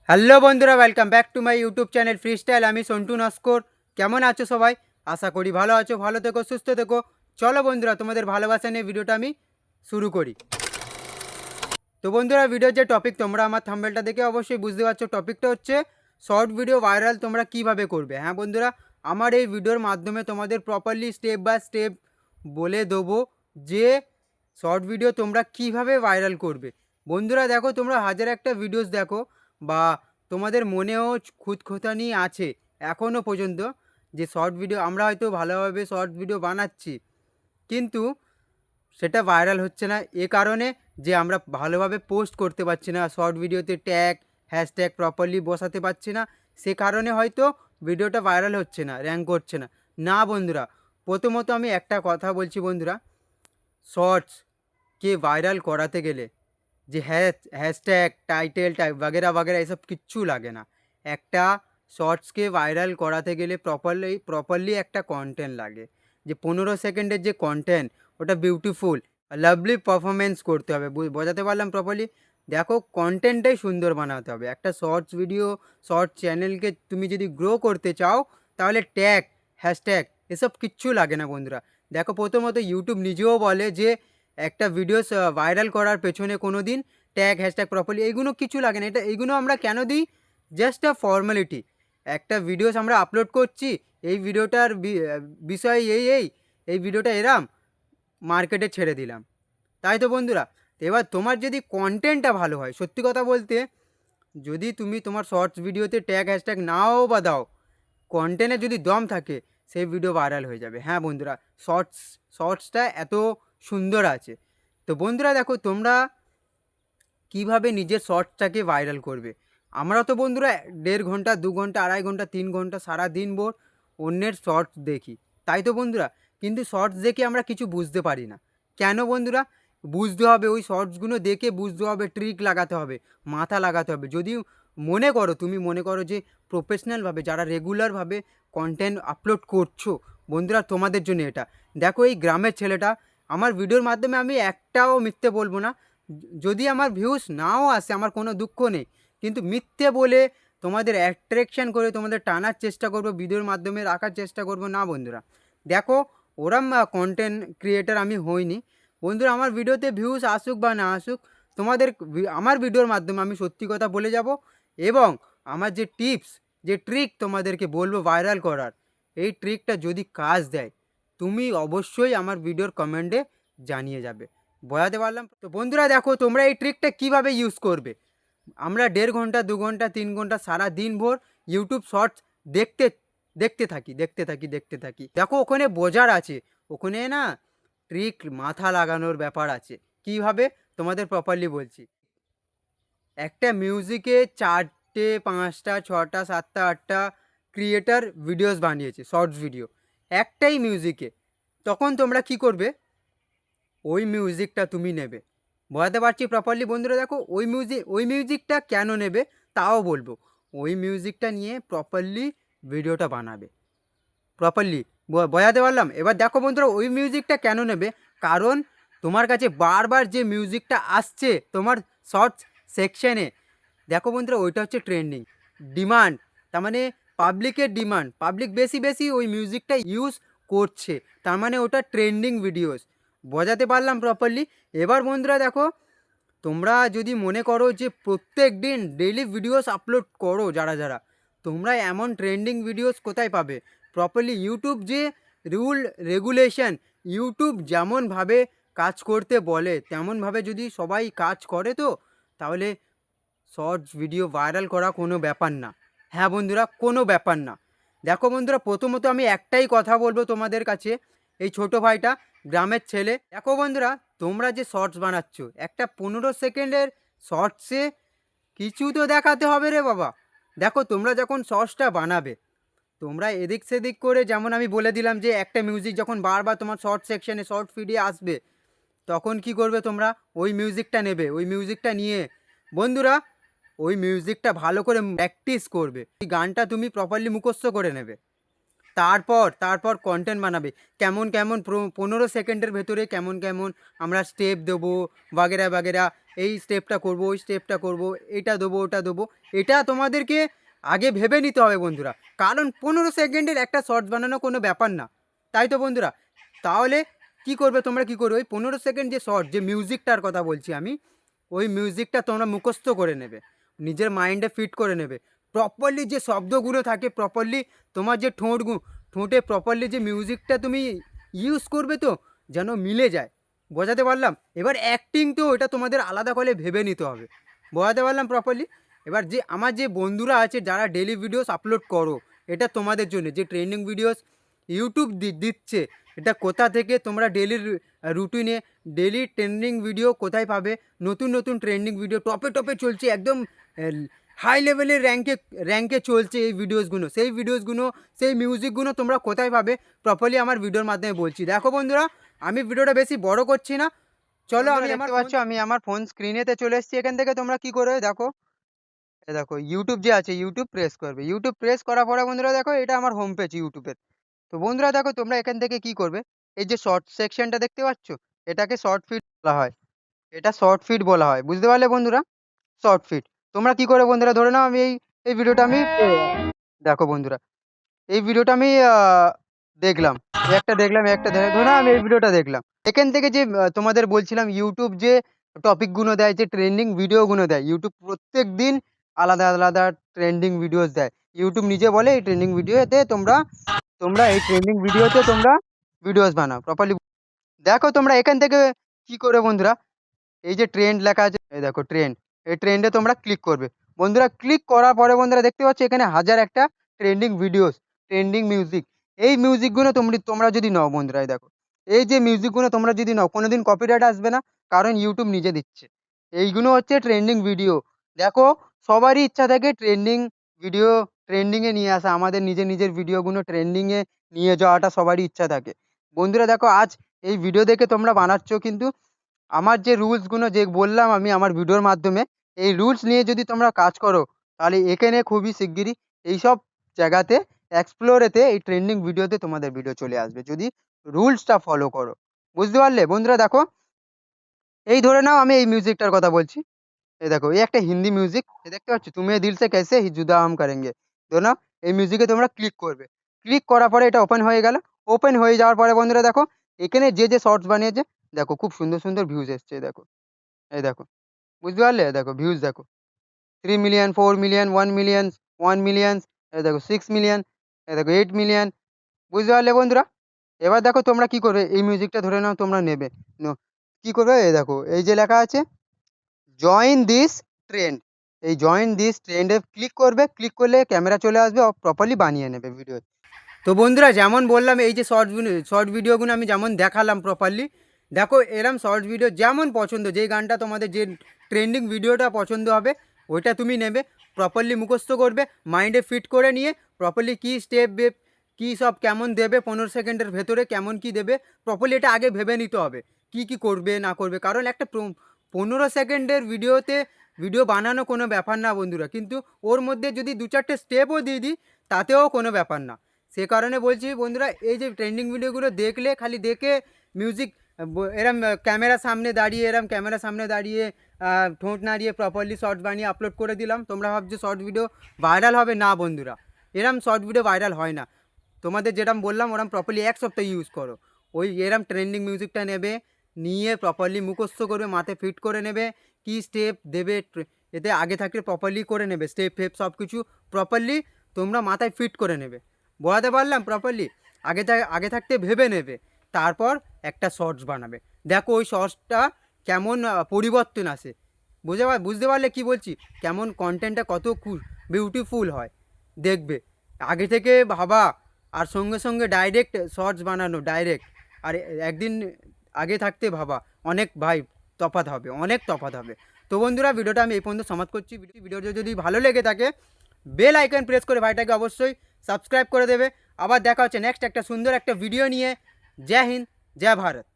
Hello বন্ধুরা, welcome back to my YouTube channel free style. আমি সন্টু নস্কর। কেমন আছো সবাই? আশা করি ভালো আছো। ভালো থেকো, সুস্থ থেকো। চলো বন্ধুরা, তোমাদের ভালোবাসা নিয়ে ভিডিওটা আমি শুরু করি। তো বন্ধুরা, ভিডিওর যে টপিক তোমরা আমার থাম্বনেলটা দেখে অবশ্যই বুঝতে পারছো। টপিকটা হচ্ছে শর্ট ভিডিও ভাইরাল তোমরা কিভাবে করবে। হ্যাঁ বন্ধুরা, আমার এই ভিডিওর মাধ্যমে তোমাদের প্রপারলি স্টেপ বাই স্টেপ বলে দেবো যে শর্ট ভিডিও তোমরা কিভাবে ভাইরাল করবে। বন্ধুরা দেখো, তোমরা হাজার একটা ভিডিওস দেখো বা তোমাদের মনেও খুঁতখুঁতানি আছে এখনও পর্যন্ত যে শর্ট ভিডিও আমরা হয়তো ভালোভাবে শর্ট ভিডিও বানাচ্ছি, কিন্তু সেটা ভাইরাল হচ্ছে না। এ কারণে যে আমরা ভালোভাবে পোস্ট করতে পারছি না, শর্ট ভিডিওতে ট্যাগ হ্যাশট্যাগ প্রপারলি বসাতে পারছি না, সে কারণে হয়তো ভিডিওটা ভাইরাল হচ্ছে না, র্যাঙ্ক করছে না। না বন্ধুরা, প্রথমত আমি একটা কথা বলছি বন্ধুরা, শর্টসকে ভাইরাল করাতে গেলে যে হ্যাশট্যাগ টাইটেল বাগেরা বাগেরা এসব কিচ্ছু লাগে না। একটা শর্টসকে ভাইরাল করাতে গেলে প্রপারলি একটা কন্টেন্ট লাগে, যে 15 সেকেন্ডের যে কন্টেন্ট, ওটা বিউটিফুল লাভলি পারফরমেন্স করতে হবে। বোঝাতে পারলাম প্রপারলি? দেখো, কন্টেন্টটাই সুন্দর বানাতে হবে। একটা শর্টস ভিডিও, শর্ট চ্যানেলকে তুমি যদি গ্রো করতে চাও, তাহলে ট্যাগ হ্যাশট্যাগ এসব কিচ্ছু লাগে না বন্ধুরা। দেখো, প্রথমত ইউটিউব নিজেও বলে যে একটা ভিডিওস ভাইরাল করার পেছনে কোনো দিন ট্যাগ হ্যাশট্যাগ প্রপারলি এইগুলো কিছু লাগে না। এইগুলো আমরা কেন দিই? জাস্ট আ ফর্মালিটি। একটা ভিডিওস আমরা আপলোড করছি, এই ভিডিওটার বিষয় এই ভিডিওটা এরাম মার্কেটে ছেড়ে দিলাম, তাই তো বন্ধুরা? তো এবার তোমার যদি কন্টেন্টটা ভালো হয়, সত্যি কথা বলতে, যদি তুমি তোমার শর্টস ভিডিওতে ট্যাগ হ্যাশট্যাগ নাও বা দাও, কন্টেন্টে যদি দম থাকে, সেই ভিডিও ভাইরাল হয়ে যাবে। হ্যাঁ বন্ধুরা, শর্টসটা এত সুন্দর আছে। তো বন্ধুরা দেখো, তোমরা কিভাবে নিজের শর্টসটাকে ভাইরাল করবে। আমরা তো বন্ধুরা 1.5 ঘন্টা 2 ঘন্টা 2.5 ঘন্টা 3 ঘন্টা সারা দিন ভোর অন্যের শর্টস দেখি, তাই তো বন্ধুরা? কিন্তু শর্টস দেখে আমরা কিছু বুঝতে পারি না। কেন বন্ধুরা? বুঝতে হবে, ওই শর্টসগুলো দেখে বুঝতে হবে, ট্রিক লাগাতে হবে, মাথা লাগাতে হবে। যদি তুমি মনে করো যে প্রফেশনালভাবে যারা রেগুলারভাবে কন্টেন্ট আপলোড করছো, বন্ধুরা তোমাদের জন্য এটা। দেখো, এই গ্রামের ছেলেটা, আমার ভিডিওর মাধ্যমে আমি একটাও মিথ্যে বলবো না। যদি আমার ভিউজ নাও আসে, আমার কোনো দুঃখ নেই, কিন্তু মিথ্যে বলে তোমাদের অ্যাট্রাকশান করে তোমাদের টানার চেষ্টা করবো, ভিডিওর মাধ্যমে রাখার চেষ্টা করবো না বন্ধুরা। দেখো, ওরম কন্টেন্ট ক্রিয়েটার আমি হইনি বন্ধুরা। আমার ভিডিওতে ভিউজ আসুক বা না আসুক, তোমাদের আমার ভিডিওর মাধ্যমে আমি সত্যি কথা বলে যাব, এবং আমার যে টিপস, যে ট্রিক তোমাদেরকে বলবো ভাইরাল করার, এই ট্রিকটা যদি কাজ দেয়, তুমি অবশ্যই আমার ভিডিওর কমেন্টে জানিয়ে যাবে। বোঝাতে পারলাম তো বন্ধুরা? দেখো, তোমরা এই ট্রিকটা কিভাবে ইউজ করবে। আমরা 1.5 ঘন্টা 2 ঘন্টা 3 ঘন্টা সারা দিন ভোর ইউটিউব শর্টস দেখতে দেখতে থাকি। দেখো, ওখানে বোঝার আছে, ওখানে না ট্রিক মাথা লাগানোর ব্যাপার আছে। কিভাবে? তোমাদের প্রপারলি বলছি। একটা মিউজিকে 4টে 5টা 6টা 7টা 8টা ক্রিয়েটার ভিডিওস বানিয়েছে, শর্টস ভিডিও, একটাই মিউজিকে। তখন তোমরা কি করবে? ওই মিউজিকটা তুমি নেবে। বোঝাতে পারছি প্রপারলি বন্ধুরা? দেখো, ওই মিউজিকটা কেন নেবে তাও বলবো। ওই মিউজিকটা নিয়ে প্রপারলি ভিডিওটা বানাবে। প্রপারলি বোঝাতে পারলাম? এবার দেখো বন্ধুরা, ওই মিউজিকটা কেন নেবে? কারণ তোমার কাছে বারবার যে মিউজিকটা আসছে তোমার শর্টস সেকশনে, দেখো বন্ধুরা, ওইটা হচ্ছে ট্রেন্ডিং, ডিমান্ড। তার মানে পাবলিকের ডিমান্ড, পাবলিক বেশি ওই মিউজিকটা ইউজ করছে, তার মানে ওটা ট্রেন্ডিং ভিডিওস। বোঝাতে পারলাম প্রপারলি? এবার বন্ধুরা দেখো, তোমরা যদি মনে করো যে প্রত্যেক দিন ডেইলি ভিডিওস আপলোড করো, যারা তোমরা এমন ট্রেন্ডিং ভিডিওস কোথায় পাবে? প্রপারলি ইউটিউব যে রুল রেগুলেশন, ইউটিউব যেমনভাবে কাজ করতে বলে তেমনভাবে যদি সবাই কাজ করে, তো তাহলে শর্টস ভিডিও ভাইরাল করা কোনো ব্যাপার না। হ্যাঁ বন্ধুরা, কোনো ব্যাপার না। দেখো বন্ধুরা, প্রথমত আমি একটাই কথা বলবো তোমাদের কাছে, এই ছোট ভাইটা, গ্রামের ছেলে। দেখো বন্ধুরা, তোমরা যে শর্টস বানাচ্ছ, একটা 15 সেকেন্ডের শর্টসে কিছু তো দেখাতে হবে রে বাবা। দেখো, তোমরা যখন শর্টসটা বানাবে, তোমরা এদিক সেদিক করে, যেমন আমি বলে দিলাম যে একটা মিউজিক যখন বারবার তোমার শর্ট সেকশনে শর্ট ভিডিও আসবে, তখন কি করবে তোমরা? ওই মিউজিকটা নেবে। ওই মিউজিকটা নিয়ে বন্ধুরা, ওই মিউজিকটা ভালো করে প্র্যাকটিস করবে, ওই গানটা তুমি প্রপারলি মুখস্থ করে নেবে। তারপর কন্টেন্ট বানাবে, কেমন কেমন 15 সেকেন্ডের ভেতরে কেমন কেমন আমরা স্টেপ দেবো বাগেরা বাগেরা, এই স্টেপটা করব, ওই স্টেপটা করব, এটা দেবো ওটা দেবো। এটা তোমাদেরকে আগে ভেবে নিতে হবে বন্ধুরা, কারণ 15 সেকেন্ডের একটা শর্টস বানানো কোনো ব্যাপার না, তাই তো বন্ধুরা? তাহলে কি করবে তোমরা, কি করবে, ওই 15 সেকেন্ড যে শর্ট, যে মিউজিকটার কথা বলছি আমি, ওই মিউজিকটা তোমরা মুখস্থ করে নেবে, নিজের মাইন্ডে ফিট করে নেবে। প্রপারলি যে শব্দগুলো থাকে, প্রপারলি তোমার যে ঠোঁটে প্রপারলি যে মিউজিকটা তুমি ইউজ করবে, তো যেন মিলে যায়। বোঝাতে পারলাম? এবার অ্যাক্টিং তো এটা তোমাদের আলাদা করে ভেবে নিতে হবে। বোঝাতে পারলাম প্রপারলি? এবার যে আমার যে বন্ধুরা আছে যারা ডেলি ভিডিওস আপলোড করো, এটা তোমাদের জন্য, যে ট্রেন্ডিং ভিডিওস ইউটিউব দিচ্ছে, এটা কোথা থেকে তোমরা রুটিনে ডেলি ট্রেন্ডিং ভিডিও কোথায় পাবে, নতুন নতুন ট্রেন্ডিং ভিডিও টপে টপে চলছে, একদম হাই লেভেলের র্যাঙ্কে চলছে এই ভিডিওসগুলো, সেই মিউজিকগুলো তোমরা কোথায় পাবে প্রপারলি আমার ভিডিওর মাধ্যমে বলছি। দেখো বন্ধুরা, আমি ভিডিওটা বেশি বড় করছি না, চলো আমি আমি আমার ফোন স্ক্রিনেতে চলে এসেছি। এখান থেকে তোমরা কি করবে দেখো, দেখো ইউটিউব যে আছে, ইউটিউব প্রেস করবে, ইউটিউব প্রেস করার পরে বন্ধুরা দেখো এটা আমার হোম পেজ ইউটিউবের। তো বন্ধুরা দেখো তোমরা এখান থেকে কি করবে, এই যে শর্ট সেকশনটা দেখতে পাচ্ছ, এটাকে শর্ট ফিড বলা হয়, এটা শর্ট ফিড বলা হয়, বুঝতে পারলে বন্ধুরা? Short feed. তোমরা কি করে বন্ধুরা, ধরে নাও আমি এই ভিডিওটা আমি দেখো বন্ধুরা, এই ভিডিওটা আমি দেখলাম, ধরে নাও আমি এই ভিডিওটা দেখলাম। এখান থেকে যে তোমাদের বলছিলাম ইউটিউব যে টপিকগুলো দেয়, যে ট্রেন্ডিং ভিডিওগুলো দেয়, ইউটিউব প্রত্যেক দিন আলাদা আলাদা ট্রেন্ডিং ভিডিওস দেয়। ইউটিউব নিজে বলে এই ট্রেন্ডিং ভিডিওতে তোমরা তোমরা এই ট্রেন্ডিং ভিডিওতে তোমরা ভিডিওস বানাও প্রপারলি। দেখো তোমরা এখান থেকে কি করে বন্ধুরা, এই যে ট্রেন্ড লেখা আছে, এই দেখো ট্রেন্ড, এই ট্রেন্ডে তোমরা ক্লিক করবে বন্ধুরা। ক্লিক করার পরে বন্ধুরা দেখতে পাচ্ছ এখানে হাজার একটা ট্রেন্ডিং ভিডিওস, ট্রেন্ডিং মিউজিক। এই মিউজিকগুলো তোমরা যদি নাও বন্ধুরা, এই দেখো এই যে মিউজিকগুলো তোমরা যদি নাও, কোনোদিন কপিরাইট আসবে না, কারণ ইউটিউব নিজে দিচ্ছে। এইগুলো হচ্ছে ট্রেন্ডিং ভিডিও। দেখো সবারই ইচ্ছা থাকে ট্রেন্ডিং ভিডিও ট্রেন্ডিংয়ে নিয়ে আসা, আমাদের নিজের নিজের ভিডিওগুলো ট্রেন্ডিংয়ে নিয়ে যাওয়াটা সবারই ইচ্ছা থাকে। বন্ধুরা দেখো আজ এই ভিডিও দেখে তোমরা বানাচ্ছ, কিন্তু আমার যে রুলসগুলো যে বললাম আমি আমার ভিডিওর মাধ্যমে, এই রুলস নিয়ে যদি তোমরা কাজ করো, তাহলে এখানে খুবই শিগগিরই এইসব জায়গাতে এক্সপ্লোরেতে এই ট্রেন্ডিং ভিডিওতে তোমাদের ভিডিও চলে আসবে, যদি রুলসটা ফলো করো। বুঝতে পারলে বন্ধুরা? দেখো এই ধরে নাও আমি এই মিউজিকটার কথা বলছি, এই দেখো এই একটা হিন্দি মিউজিক, দেখতে পাচ্ছ, তুমি দিল সে कैसे ही जुदा हम करेंगे। ধরে নাও এই মিউজিকে তোমরা ক্লিক করবে, ক্লিক করার পরে এটা ওপেন হয়ে গেল। ওপেন হয়ে যাওয়ার পরে বন্ধুরা দেখো এখানে যে যে শর্টস বানিয়েছে, দেখো খুব সুন্দর সুন্দর ভিউজ এসছে, দেখো এই দেখো, বুঝতে পারলে? দেখো ভিউজ দেখো, 3 মিলিয়ন, 4 মিলিয়ন, 1 মিলিয়ন, 1 মিলিয়ন, এই দেখো 6 মিলিয়ন, এই দেখো 8 মিলিয়ন। বুঝতে পারলে বন্ধুরা? এবার দেখো তোমরা কি করবে, এই মিউজিকটা ধরে নাও তোমরা নেবে, কি করবে, এই দেখো এই যে লেখা আছে জয়েন দিস ট্রেন্ড, এই জয়েন দিস ট্রেন্ডে ক্লিক করবে, ক্লিক করলে ক্যামেরা চলে আসবে, প্রপারলি বানিয়ে নেবে ভিডিও। তো বন্ধুরা যেমন বললাম, এই যে শর্ট ভিডিওগুলো আমি যেমন দেখালাম প্রপারলি, দেখো এরম শর্ট ভিডিও যেমন পছন্দ, যেই গানটা তোমাদের যে ট্রেন্ডিং ভিডিওটা পছন্দ হবে ওইটা তুমি নেবে, প্রপারলি মুখস্থ করবে, মাইন্ডে ফিট করে নিয়ে প্রপারলি কী স্টেপ কী সব কেমন দেবে, 15 সেকেন্ডের ভেতরে কেমন কি দেবে, প্রপারলি এটা আগে ভেবে নিতে হবে কি কি করবে না করবে, কারণ একটা 15 সেকেন্ডের ভিডিও বানানো কোনো ব্যাপার না বন্ধুরা, কিন্তু ওর মধ্যে যদি 2-4টে স্টেপও দিয়ে দিই তাতেও কোনো ব্যাপার না। সে কারণে বলছি বন্ধুরা, এই যে ট্রেন্ডিং ভিডিওগুলো দেখলে, খালি দেখে মিউজিক এরম ক্যামেরার সামনে দাঁড়িয়ে ঠোঁট নাড়িয়ে প্রপারলি শর্টস বানিয়ে আপলোড করে দিলাম, তোমরা ভাবছো শর্ট ভিডিও ভাইরাল হবে, না বন্ধুরা, এরম শর্ট ভিডিও ভাইরাল হয় না। তোমাদের যেরকম বললাম ওরম প্রপারলি 1 সপ্তাহ ইউজ করো, ওই এরম ট্রেন্ডিং মিউজিকটা নেবে, নিয়ে প্রপারলি মুখস্থ করবে, মাথায় ফিট করে নেবে, কি স্টেপ দেবে এতে আগে থাকলে প্রপারলি করে নেবে, স্টেপ ফেপ সব কিছু প্রপারলি তোমরা মাথায় ফিট করে নেবে। বোঝাতে পারলাম প্রপারলি? আগে থাকতে ভেবে নেবে, তারপর একটা শর্টস বানাবে, দেখো ওই শর্টসটা কেমন পরিবর্তন আসে, বুঝতে পারলে কি বলছি, কেমন কন্টেন্টটা কত বিউটিফুল হয় দেখবে। আগে থেকে ভাবা আর সঙ্গে সঙ্গে ডাইরেক্ট শর্টস বানানো, ডাইরেক্ট আর একদিন আগে থাকতে ভাবা, অনেক ভাই তফাৎ হবে, অনেক তফাৎ হবে। তো বন্ধুরা ভিডিওটা আমি এই পর্যন্ত সমাপ্ত করছি। ভিডিওটা যদি ভালো লেগে থাকে বেল আইকন প্রেস করে ভাইটাকে অবশ্যই সাবস্ক্রাইব করে দেবে। আবার দেখা হচ্ছে নেক্সট একটা সুন্দর একটা ভিডিও নিয়ে। জয় হিন্দ, জয় ভারত।